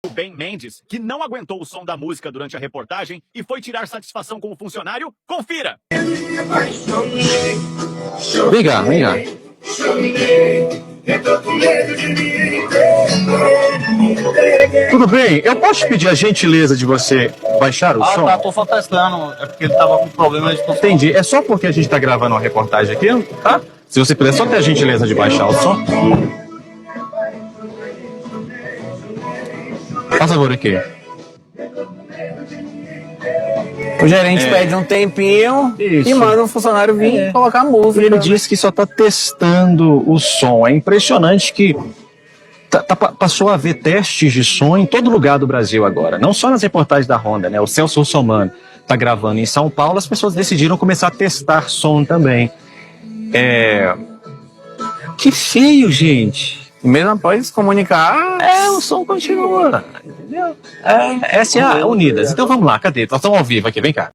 O Ben Mendes, que não aguentou o som da música durante a reportagem e foi tirar satisfação com o funcionário, confira! Vem cá, vem cá. Tudo bem? Eu posso pedir a gentileza de você baixar o som? Tá, tô só testando, é porque ele tava com problema de... Entendi. É só porque a gente tá gravando uma reportagem aqui, tá? Se você puder só ter a gentileza de baixar o som. Faz favor aqui. O gerente pede um tempinho Isso. e manda um funcionário vir colocar música. Ele disse que só está testando o som. É impressionante que passou a haver testes de som em todo lugar do Brasil agora. Não só nas reportagens da Honda, né? O Celso Russomano está gravando em São Paulo, as pessoas decidiram começar a testar som também. Que feio, gente. Mesmo após comunicar, O som continua, entendeu? Essa é a Unidas. Então vamos lá, cadê? Nós estamos ao vivo aqui, vem cá.